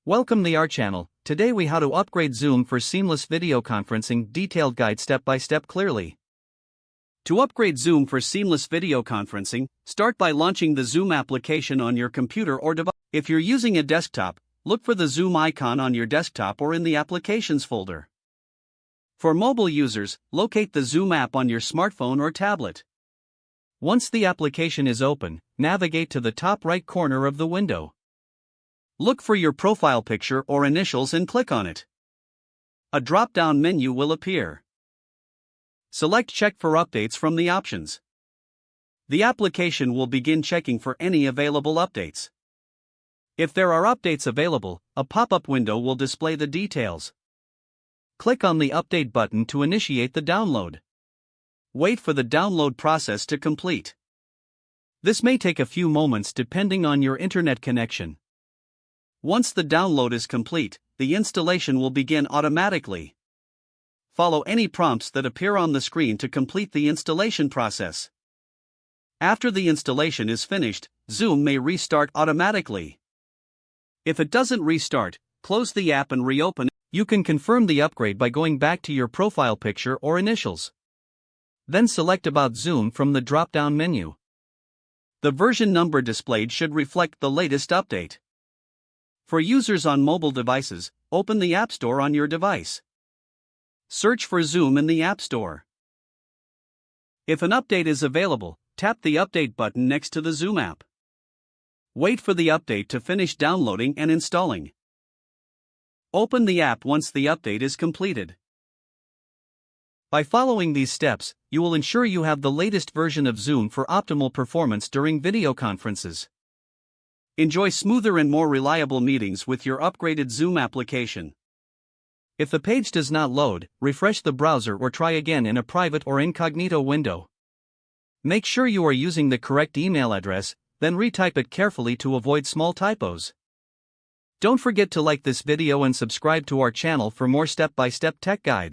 Welcome to our channel. Today we how to upgrade Zoom for seamless video conferencing, detailed guide step by step clearly. To upgrade Zoom for seamless video conferencing, start by launching the Zoom application on your computer or device. If you're using a desktop, look for the Zoom icon on your desktop or in the Applications folder. For mobile users, locate the Zoom app on your smartphone or tablet. Once the application is open, navigate to the top right corner of the window. Look for your profile picture or initials and click on it. A drop-down menu will appear. Select Check for updates from the options. The application will begin checking for any available updates. If there are updates available, a pop-up window will display the details. Click on the Update button to initiate the download. Wait for the download process to complete. This may take a few moments depending on your internet connection. Once the download is complete, the installation will begin automatically. Follow any prompts that appear on the screen to complete the installation process. After the installation is finished, Zoom may restart automatically. If it doesn't restart, close the app and reopen it. You can confirm the upgrade by going back to your profile picture or initials. Then select About Zoom from the drop-down menu. The version number displayed should reflect the latest update. For users on mobile devices, open the App Store on your device. Search for Zoom in the App Store. If an update is available, tap the Update button next to the Zoom app. Wait for the update to finish downloading and installing. Open the app once the update is completed. By following these steps, you will ensure you have the latest version of Zoom for optimal performance during video conferences. Enjoy smoother and more reliable meetings with your upgraded Zoom application. If the page does not load, refresh the browser or try again in a private or incognito window. Make sure you are using the correct email address, then retype it carefully to avoid small typos. Don't forget to like this video and subscribe to our channel for more step-by-step tech guides.